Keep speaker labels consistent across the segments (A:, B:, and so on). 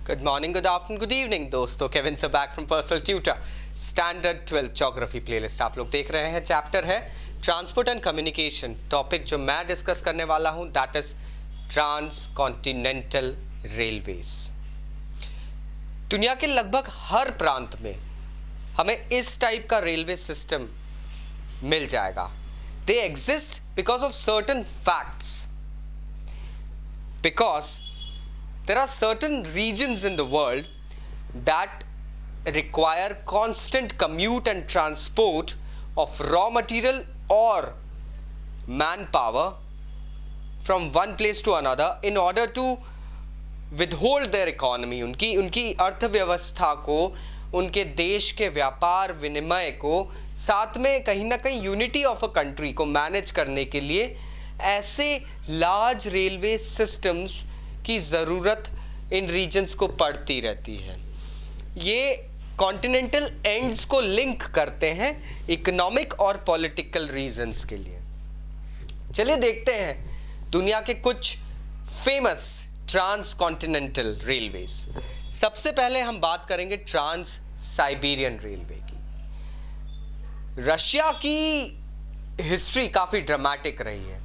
A: Good morning, good afternoon, good evening दोस्तों. Kevin से back from personal tutor. Standard 12 geography playlist आप लोग देख रहे हैं. चैप्टर है ट्रांसपोर्ट एंड कम्युनिकेशन. टॉपिक जो मैं डिस्कस करने वाला हूं दैट इज ट्रांसकॉन्टिनेंटल रेलवेज. दुनिया के लगभग हर प्रांत में हमें इस टाइप का रेलवे सिस्टम मिल जाएगा. They exist because of certain facts. Because there are certain regions in the world that require constant commute and transport of raw material or manpower from one place to another in order to withhold their economy. उनकी अर्थव्यवस्था को, उनके देश के व्यापार विनिमय को, साथ में कहीं ना कहीं यूनिटी ऑफ अ कंट्री को मैनेज करने के लिए ऐसे लार्ज रेलवे सिस्टम्स की ज़रूरत इन रीजन्स को पड़ती रहती है. ये कॉन्टिनेंटल एंड्स को लिंक करते हैं इकोनॉमिक और पॉलिटिकल रीजन्स के लिए. चलिए देखते हैं दुनिया के कुछ फेमस ट्रांस कॉन्टिनेंटल रेलवेज. सबसे पहले हम बात करेंगे ट्रांस साइबेरियन रेलवे की. रशिया की हिस्ट्री काफ़ी ड्रामेटिक रही है.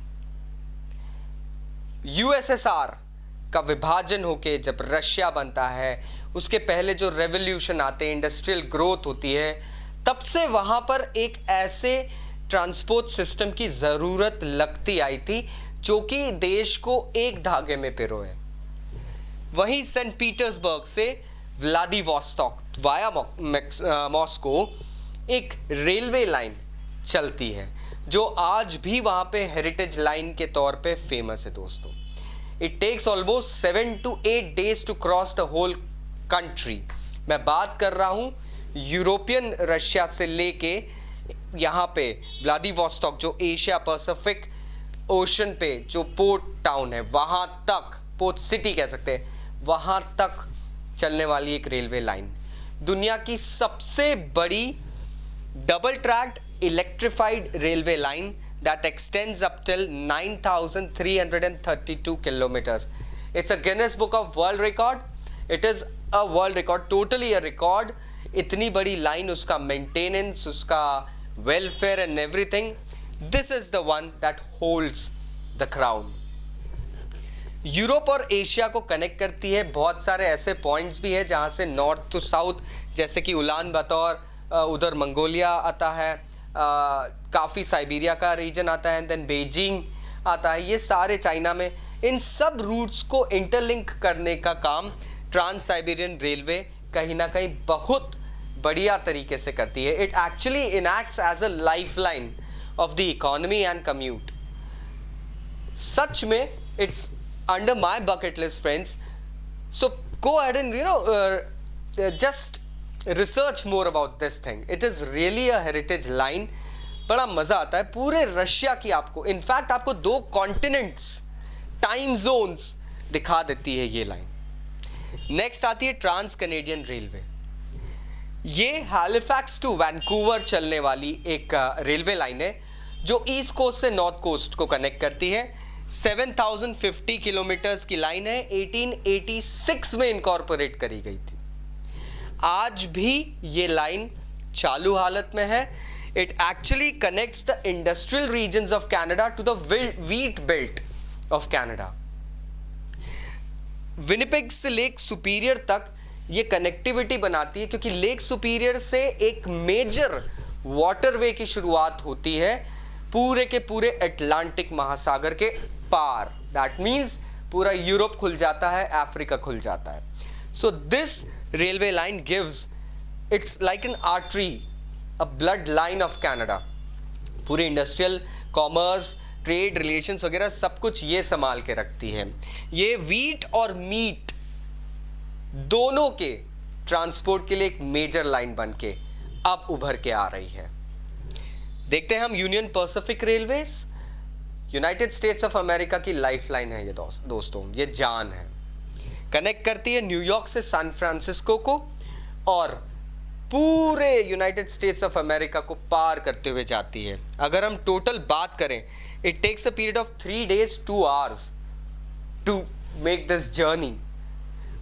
A: यूएसएसआर का विभाजन होके जब रशिया बनता है, उसके पहले जो रेवोल्यूशन आते हैं, इंडस्ट्रियल ग्रोथ होती है, तब से वहाँ पर एक ऐसे ट्रांसपोर्ट सिस्टम की ज़रूरत लगती आई थी जो कि देश को एक धागे में पिरोए. वहीं सेंट पीटर्सबर्ग से व्लादिवोस्टॉक वाया मॉस्को एक रेलवे लाइन चलती है जो आज भी वहाँ पे हेरिटेज लाइन के तौर पे फेमस है दोस्तों. It takes almost 7 to 8 days to cross the whole country. मैं बात कर रहा हूँ यूरोपियन रशिया से लेके यहाँ पे व्लादिवोस्टॉक जो एशिया पैसिफिक ओशन पे जो पोर्ट टाउन है वहाँ तक, पोर्ट सिटी कह सकते हैं, वहाँ तक चलने वाली एक रेलवे लाइन. दुनिया की सबसे बड़ी double tracked electrified railway line that extends up till 9,332 kilometers. It's a Guinness Book of World Record. It is a world record, totally a record. इतनी बड़ी लाइन, उसका मेंटेनेंस, उसका welfare and everything, this is the one that holds the crown. Europe और Asia को connect करती है. बहुत सारे ऐसे पॉइंट्स भी हैं जहाँ से नॉर्थ टू साउथ, जैसे कि उलान बतौर, उधर मंगोलिया आता है, काफ़ी साइबेरिया का रीजन आता है, देन बीजिंग आता है, ये सारे चाइना में. इन सब रूट्स को इंटरलिंक करने का काम ट्रांस साइबेरियन रेलवे कहीं ना कहीं बहुत बढ़िया तरीके से करती है. It actually enacts as a life line of the economy and commute. सच में it's under my bucket list friends. So go ahead and just research more about this thing. It is really a heritage line. बड़ा मज़ा आता है. पूरे Russia की आपको, in fact आपको 2 कॉन्टिनेंट्स, टाइम जोन्स दिखा देती है ये लाइन. नेक्स्ट आती है ट्रांस कैनेडियन रेलवे. ये हैलिफैक्स टू वैंकूवर चलने वाली एक रेलवे लाइन है जो ईस्ट कोस्ट से नॉर्थ कोस्ट को कनेक्ट करती है. 7,050 किलोमीटर्स की लाइन है. 1886 में इनकॉर्पोरेट करी गई थी. आज भी ये लाइन चालू हालत में है. It actually connects the industrial regions of Canada to the wheat belt of Canada. Winnipeg से लेक सुपीरियर तक ये कनेक्टिविटी बनाती है क्योंकि लेक सुपीरियर से एक मेजर वाटरवे की शुरुआत होती है पूरे के पूरे अटलांटिक महासागर के पार. दैट मीन्स पूरा यूरोप खुल जाता है, अफ्रीका खुल जाता है. So this railway line gives, it's like an artery, a blood line of Canada. पूरी इंडस्ट्रियल कॉमर्स, ट्रेड रिलेशंस वगैरह सब कुछ ये संभाल के रखती है. ये वीट और मीट दोनों के ट्रांसपोर्ट के लिए एक मेजर लाइन बन के अब उभर के आ रही है. देखते हैं हम union Pacific railways. United states of America की लाइफ लाइन है ये दोस्तों, ये जान है. कनेक्ट करती है न्यूयॉर्क से सैन फ्रांसिस्को को और पूरे यूनाइटेड स्टेट्स ऑफ अमेरिका को पार करते हुए जाती है. अगर हम टोटल बात करें, it takes a period of 3 days 2 hours to make this journey.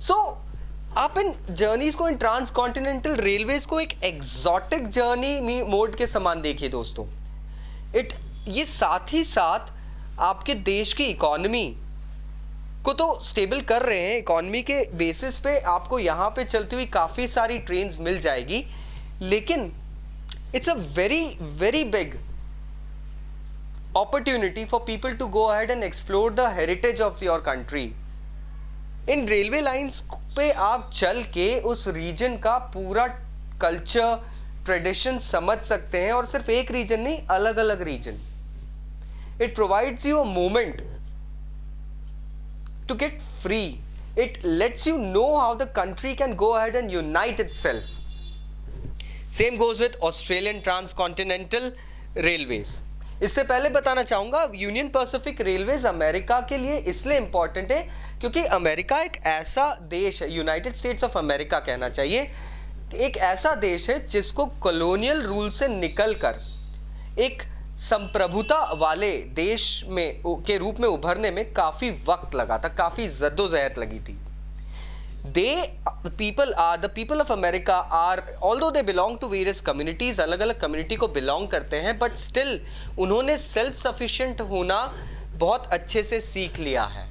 A: So आप इन जर्नीज को, इन ट्रांस कॉन्टिनेंटल रेलवेज को एक एग्जॉटिक जर्नी मोड के समान देखिए दोस्तों। ये साथ ही साथ आपके देश की इकोनॉमी को तो स्टेबल कर रहे हैं। इकोनॉमी के बेसिस पे आपको यहाँ पे चलती हुई काफ़ी सारी ट्रेन्स मिल जाएगी, लेकिन it's a very very big opportunity for people to go ahead and explore the heritage of your country. In railway lines पे आप चल के उस रीजन का पूरा कल्चर, ट्रेडिशन समझ सकते हैं, और सिर्फ एक रीजन नहीं, अलग अलग region. It provides you a moment to get free. It lets you know how the country can go ahead and unite itself. Same goes with Australian transcontinental railways. इससे पहले बताना चाहूंगा, यूनियन पैसिफिक रेलवेज अमेरिका के लिए इसलिए important है क्योंकि America एक ऐसा देश है, यूनाइटेड स्टेट्स ऑफ अमेरिका कहना चाहिए, एक ऐसा देश है जिसको कॉलोनियल रूल से निकलकर एक संप्रभुता वाले देश में के रूप में उभरने में काफी वक्त लगा था, काफी जद्दोजहद लगी थी. the people of America are, although they belong to various communities, अलग अलग कम्युनिटी को बिलोंग करते हैं, बट स्टिल उन्होंने सेल्फ सफिशिएंट होना बहुत अच्छे से सीख लिया है.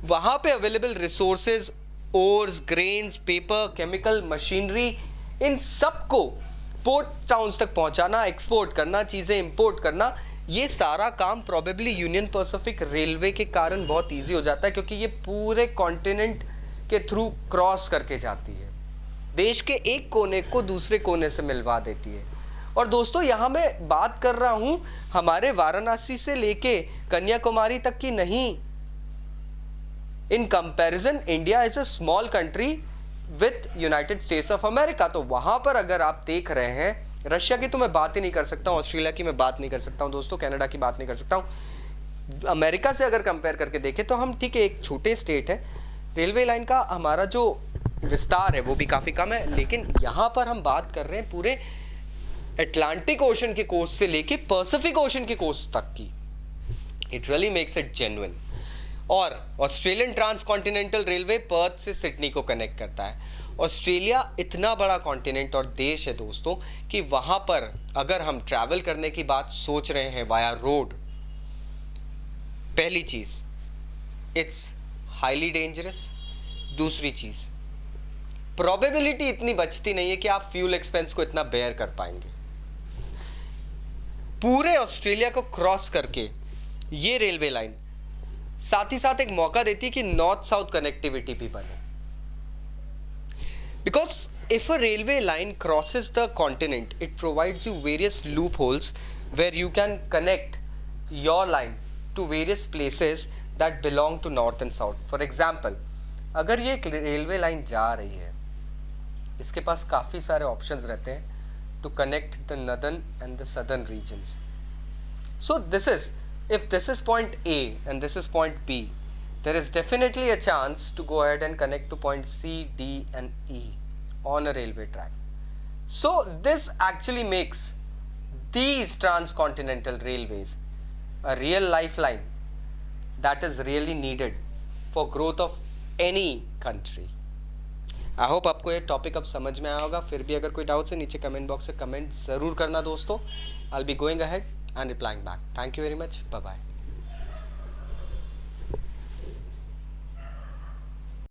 A: वहाँ पे available resources, ores, grains, paper, chemical, machinery, इन सब को पोर्ट टाउन्स तक पहुँचाना, एक्सपोर्ट करना, चीज़ें इंपोर्ट करना, ये सारा काम प्रोबेबली यूनियन पैसिफिक रेलवे के कारण बहुत ईजी हो जाता है, क्योंकि ये पूरे कॉन्टिनेंट के थ्रू क्रॉस करके जाती है, देश के एक कोने को दूसरे कोने से मिलवा देती है. और दोस्तों, यहाँ मैं बात कर रहा हूँ हमारे वाराणसी से लेके कन्याकुमारी तक की नहीं. In comparison India is a small country with United states of America. तो वहां पर अगर आप देख रहे हैं, रशिया की तो मैं बात ही नहीं कर सकता हूँ, ऑस्ट्रेलिया की मैं बात नहीं कर सकता हूँ दोस्तों, कनाडा की बात नहीं कर सकता हूँ. अमेरिका से अगर कंपेयर करके देखें तो हम ठीक है, एक छोटे स्टेट है, रेलवे लाइन का हमारा जो विस्तार है वो भी काफ़ी कम है, लेकिन यहाँ पर हम बात कर रहे हैं पूरे अटलांटिक ओशन के कोस्ट से लेके पैसिफिक ओशन के कोस्ट तक की. It really makes it genuine. और ऑस्ट्रेलियन ट्रांसकॉन्टिनेंटल रेलवे पर्थ से सिडनी को कनेक्ट करता है. ऑस्ट्रेलिया इतना बड़ा कॉन्टिनेंट और देश है दोस्तों कि वहाँ पर अगर हम ट्रैवल करने की बात सोच रहे हैं वाया रोड, पहली चीज़ इट्स हाईली डेंजरस. दूसरी चीज, प्रोबेबिलिटी इतनी बचती नहीं है कि आप फ्यूल एक्सपेंस को इतना बेयर कर पाएंगे. पूरे ऑस्ट्रेलिया को क्रॉस करके ये रेलवे लाइन साथ ही साथ एक मौका देती है कि नॉर्थ साउथ कनेक्टिविटी भी बने. Because if a railway line crosses the continent, it provides you various loopholes where you can connect your line to various places that belong to north and south. For example, अगर ये एक railway line जा रही है, इसके पास काफ़ी सारे options रहते हैं to connect the northern and the southern regions. So this is, if this is point A and this is point B, there is definitely a chance to go ahead and connect to point C, D and E on a railway track. So this actually makes these transcontinental railways a real lifeline that is really needed for growth of any country. I hope आपको ये topic अब समझ में आया होगा. फिर भी अगर कोई डाउट्स है, नीचे कमेंट बॉक्स से कमेंट ज़रूर करना दोस्तों. I'll be going ahead and replying back. Thank you very much. Bye bye.